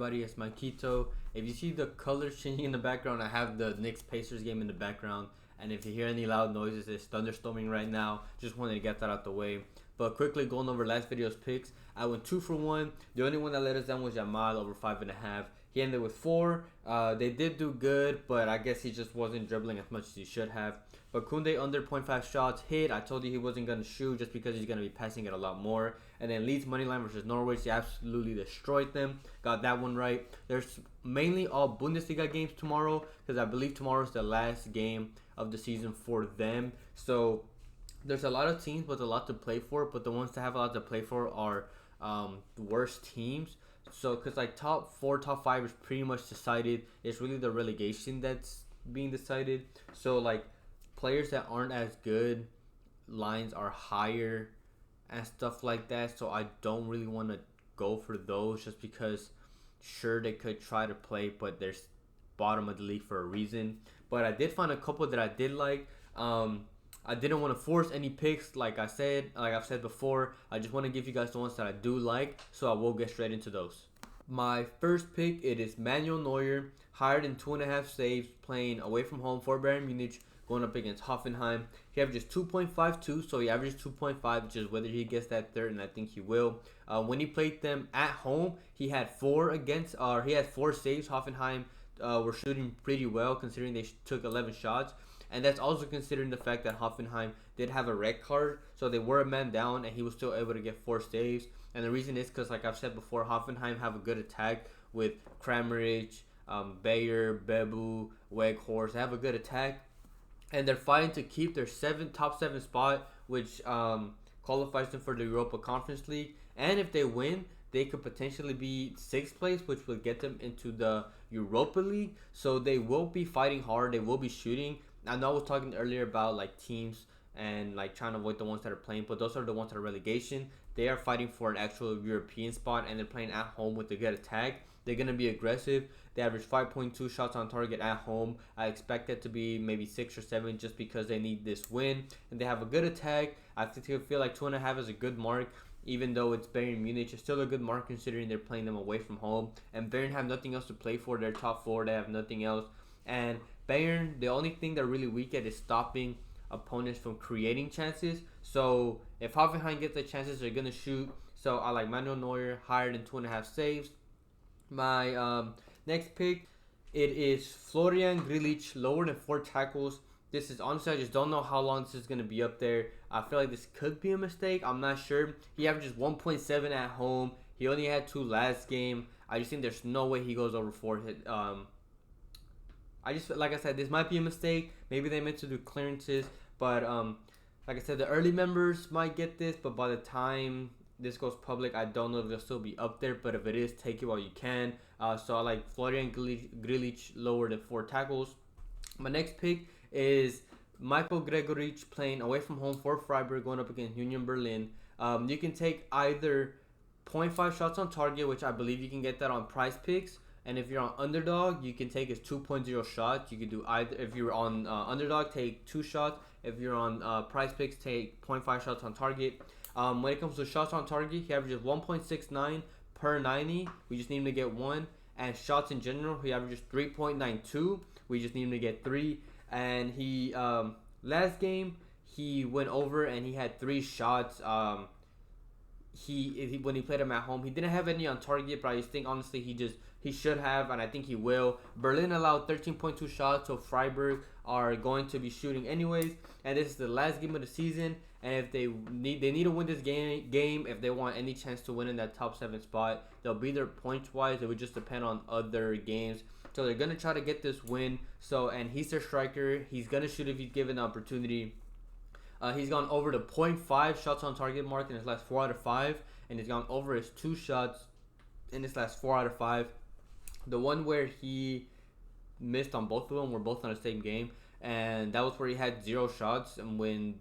everybody, it's Maikito. If you see the colors changing in the background, I have the Knicks Pacers game in the background. And if you hear any loud noises, it's thunderstorming right now. Just wanted to get that out the way. But quickly going over last video's picks, I went 2 for 1. The only one that let us down was Jamal over 5.5. He ended with 4. They did do good, but I guess he just wasn't dribbling as much as he should have. But Kunde under 0.5 shots hit. I told you he wasn't going to shoot just because he's going to be passing it a lot more. And then Leeds moneyline versus Norwich, he absolutely destroyed them. Got that one right. There's mainly all Bundesliga games tomorrow because I believe tomorrow is the last game of the season for them. So there's a lot of teams with a lot to play for, but the ones that have a lot to play for are the worst teams. So because like top 4, top 5 is pretty much decided. It's really the relegation that's being decided. So like players that aren't as good, lines are higher and stuff like that. So I don't really want to go for those just because sure they could try to play, but they're bottom of the league for a reason. But I did find a couple that I did like. I didn't want to force any picks, like I've said before. I just want to give you guys the ones that I do like, so I will get straight into those. My first pick, it is Manuel Neuer, higher than 2.5 saves, playing away from home for Bayern Munich, going up against Hoffenheim. He averages 2.52, so he averages 2.5, which is whether he gets that third, and I think he will. When he played them at home, he had 4 saves. Hoffenheim were shooting pretty well, considering they took 11 shots. And that's also considering the fact that Hoffenheim did have a red card, so they were a man down, and he was still able to get 4 saves. And the reason is because, like I've said before, Hoffenheim have a good attack with Gregoritsch, Bayer, Bebu, Weghorst. They have a good attack, and they're fighting to keep their top 7 spot, which qualifies them for the Europa Conference League. And if they win, they could potentially be 6th place, which will get them into the Europa League. So they will be fighting hard. They will be shooting. I know I was talking earlier about like teams and like trying to avoid the ones that are playing, but those are the ones that are relegation. They are fighting for an actual European spot, and they're playing at home with a good attack. They're going to be aggressive. They average 5.2 shots on target at home. I expect it to be maybe 6 or 7 just because they need this win. And they have a good attack. I feel like 2.5 is a good mark. Even though it's Bayern Munich, it's still a good mark considering they're playing them away from home. And Bayern have nothing else to play for. They're top 4. They have nothing else. And Bayern, the only thing they're really weak at is stopping opponents from creating chances. So if Hoffenheim gets the chances, they're going to shoot. So I like Manuel Neuer, higher than 2.5 saves. My next pick, it is Florian Kainz, lower than 4 tackles. This is honestly, I just don't know how long this is going to be up there. I feel like this could be a mistake. I'm not sure. He averages 1.7 at home. He only had 2 last game. I just think there's no way he goes over 4 hit. Like I said, this might be a mistake. Maybe they meant to do clearances, but like I said, the early members might get this, but by the time this goes public, I don't know if they'll still be up there. But if it is, take it while you can. So I like Florian Kainz, lower than 4 tackles. My next pick is Michael Gregoritsch, playing away from home for Freiburg, going up against Union Berlin. You can take either 0.5 shots on target, which I believe you can get that on Prize Picks. And if you're on Underdog, you can take his 2.0 shots. You can do either. If you're on Underdog, take 2 shots. If you're on Prize Picks, take 0.5 shots on target. When it comes to shots on target, he averages 1.69 per 90. We just need him to get 1. And shots in general, he averages 3.92. We just need him to get 3. And he last game he went over and he had 3 shots. When he played him at home, he didn't have any on target, but I just think honestly he should have, and I think he will. Berlin allowed 13.2 shots, so Freiburg are going to be shooting anyways. And this is the last game of the season, and if they need to win this game if they want any chance to win in that top 7 spot. They'll be there points wise. It would just depend on other games. So they're gonna try to get this win. So, and he's their striker. He's gonna shoot if he's given the opportunity. He's gone over the 0.5 shots on target mark in his last 4 out of 5, and he's gone over his 2 shots in his last 4 out of 5. The one where he missed on both of them were both on the same game, and that was where he had 0 shots, and when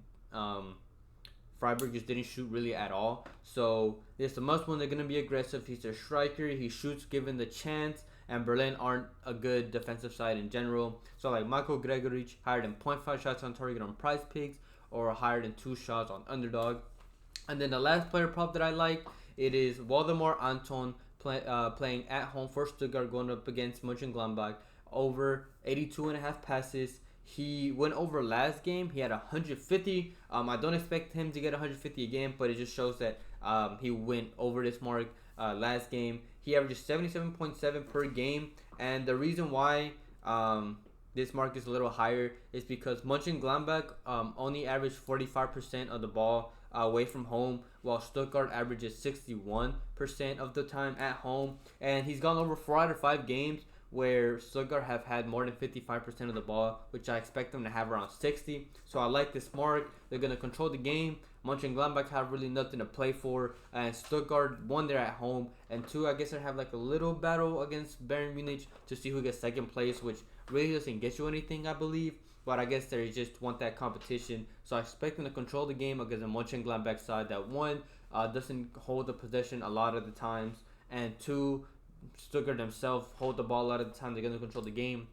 Freiburg just didn't shoot really at all. So it's a must win. They're gonna be aggressive. He's their striker. He shoots given the chance. And Berlin aren't a good defensive side in general. So like Michael Gregoritsch, higher than 0.5 shots on target on Prize Picks, or higher than 2 shots on Underdog. And then the last player prop that I like, it is Waldemar Anton, playing at home for Stuttgart, going up against Mönchengladbach. Over 82.5 passes. He went over last game. He had 150. I don't expect him to get 150 again, but it just shows that he went over this mark last game. He averages 77.7 per game, and the reason why this mark is a little higher is because Mönchengladbach only averaged 45% of the ball away from home, while Stuttgart averages 61% of the time at home. And he's gone over 4 out of 5 games where Stuttgart have had more than 55% of the ball, which I expect them to have around 60. So I like this mark. They're going to control the game. Mönchengladbach have really nothing to play for, and Stuttgart, 1, they're at home, and 2, I guess they have like a little battle against Bayern Munich to see who gets second place, which really doesn't get you anything, I believe. But I guess they just want that competition. So I expect them to control the game against a Mönchengladbach side that, 1, doesn't hold the possession a lot of the times, and 2, Stuttgart themselves hold the ball a lot of the time. They're going to control the game.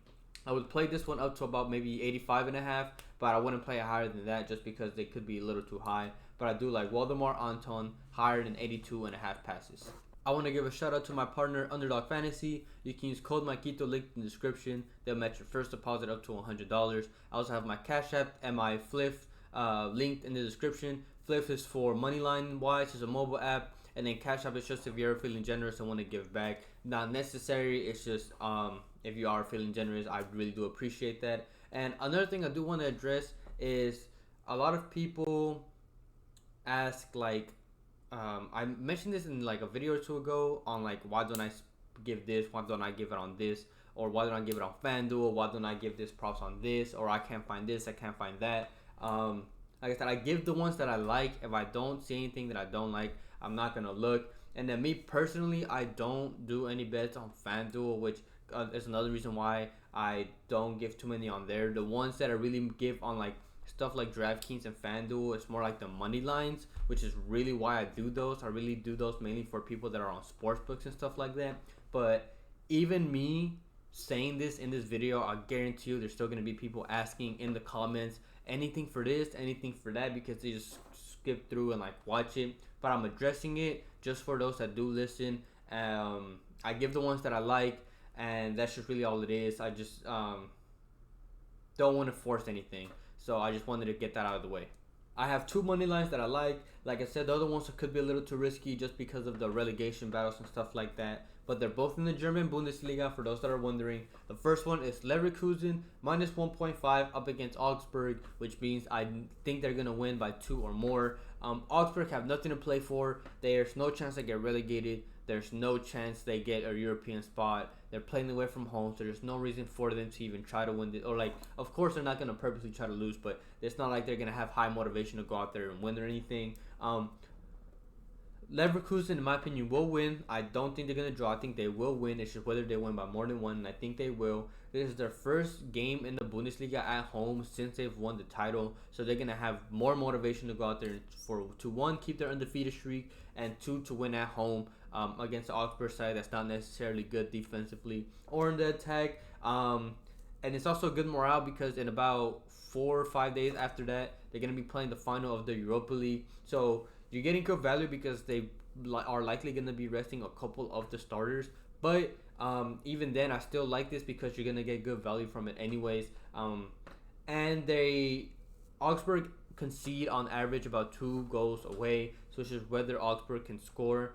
I would play this one up to about maybe 85.5, but I wouldn't play it higher than that just because they could be a little too high. But I do like Waldemar Anton higher than 82.5 passes. I want to give a shout out to my partner Underdog Fantasy. You can use code Maikito linked in the description. They'll match your first deposit up to $100. I also have my Cashapp and my Fliff linked in the description. Fliff is for moneyline wise, it's a mobile app. And then Cashapp is just if you're feeling generous and want to give back. Not necessary, it's just if you are feeling generous, I really do appreciate that. And another thing I do want to address is a lot of people ask, like, I mentioned this in like a video or two ago on like, why don't I give this, why don't I give it on this, or why don't I give it on FanDuel, why don't I give this props on this, or I can't find this, I can't find that. Like I said, I give the ones that I like. If I don't see anything that I don't like, I'm not gonna look. And then me personally, I don't do any bets on FanDuel, which is another reason why I don't give too many on there. The ones that I really give on like stuff like DraftKings and FanDuel, it's more like the money lines, which is really why I do those. I really do those mainly for people that are on sports books and stuff like that. But even me saying this in this video, I guarantee you there's still gonna be people asking in the comments anything for this, anything for that, because they just skip through and like watch it. But I'm addressing it just for those that do listen. I give the ones that I like, and that's just really all it is. I just don't want to force anything, so I just wanted to get that out of the way. I have 2 money lines that I like. Like I said, the other ones could be a little too risky just because of the relegation battles and stuff like that. But they're both in the German Bundesliga, for those that are wondering. The first one is Leverkusen, minus 1.5 up against Augsburg, which means I think they're going to win by 2 or more. Augsburg have nothing to play for. There's no chance they get relegated. There's no chance they get a European spot. They're playing away from home, so there's no reason for them to even try to win this. Or like, of course, they're not going to purposely try to lose, but it's not like they're going to have high motivation to go out there and win or anything. Leverkusen, in my opinion, will win. I don't think they're going to draw. I think they will win. It's just whether they win by more than 1, and I think they will. This is their first game in the Bundesliga at home since they've won the title, so they're going to have more motivation to go out there to 1, keep their undefeated streak, and 2, to win at home against the Augsburg side that's not necessarily good defensively or in the attack. And it's also good morale because in about 4 or 5 days after that, they're going to be playing the final of the Europa League. So you're getting good value because they are likely going to be resting a couple of the starters. But even then, I still like this because you're going to get good value from it anyways. And Augsburg concede on average about 2 goals away. So it's just whether Augsburg can score.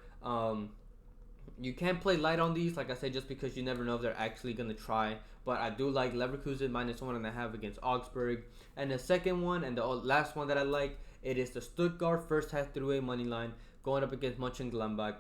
You can't play light on these, like I said, just because you never know if they're actually going to try. But I do like Leverkusen minus 1.5 against Augsburg. And the second one and the last one that I like, it is the Stuttgart first half 3-way money line going up against Mönchengladbach.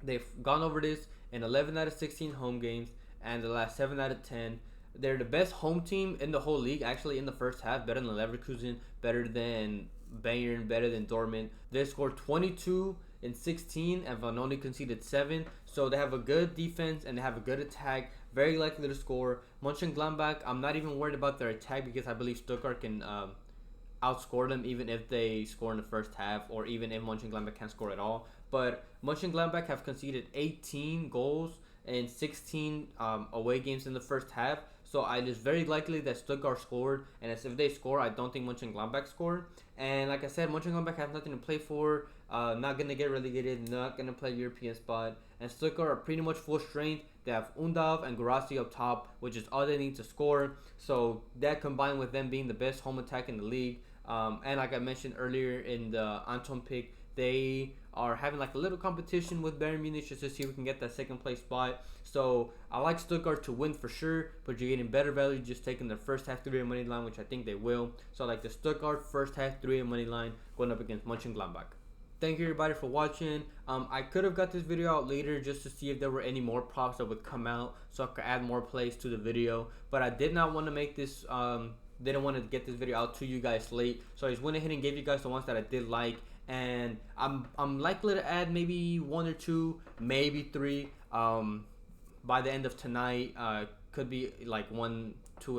They've gone over this in 11 out of 16 home games and the last 7 out of 10. They're the best home team in the whole league, actually, in the first half. Better than Leverkusen, better than Bayern, better than Dortmund. They scored 22 in 16 and Van only conceded 7. So they have a good defense and they have a good attack. Very likely to score. Mönchengladbach, I'm not even worried about their attack because I believe Stuttgart can outscore them even if they score in the first half or even if Mönchengladbach can't score at all. But Mönchengladbach have conceded 18 goals in 16 away games in the first half. So it is very likely that Stuttgart scored, and as if they score, I don't think Mönchengladbach scored. And like I said, Mönchengladbach has nothing to play for, not going to get relegated, not going to play European spot. and Stuttgart are pretty much full strength. They have Undav and Guirassy up top, which is all they need to score. So that combined with them being the best home attack in the league, and like I mentioned earlier in the Anton pick, they are having like a little competition with Bayern Munich just to see if we can get that second place spot. So I like Stuttgart to win for sure, but you're getting better value just taking the first half 3 money line, which I think they will. So I like the Stuttgart first half 3 money line going up against Mönchengladbach. Thank you everybody for watching. I could have got this video out later just to see if there were any more props that would come out so I could add more plays to the video, but I did not want to make this didn't want to get this video out to you guys late, so I just went ahead and gave you guys the ones that I did like, and I'm likely to add maybe 1 or 2, maybe 3 by the end of tonight. Could be like 1-2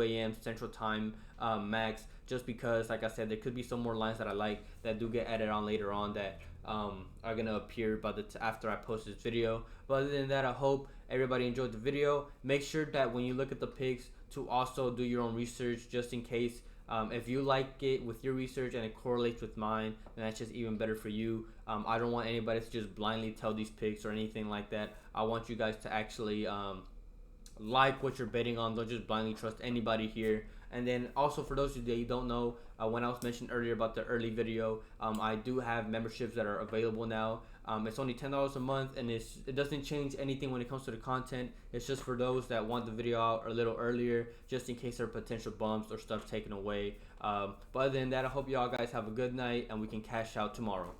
a.m. Central Time max, just because like I said, there could be some more lines that I like that do get added on later on that are gonna appear by after I post this video. But other than that, I hope everybody enjoyed the video. Make sure that when you look at the picks to also do your own research, just in case if you like it with your research and it correlates with mine, then that's just even better for you. I don't want anybody to just blindly tell these picks or anything like that. I want you guys to actually like what you're betting on. Don't just blindly trust anybody here. And then also for those of you that don't know, when I was mentioned earlier about the early video, I do have memberships that are available now. It's only $10 a month, and it doesn't change anything when it comes to the content. It's just for those that want the video out a little earlier, just in case there are potential bumps or stuff taken away. But other than that, I hope y'all guys have a good night, and we can cash out tomorrow.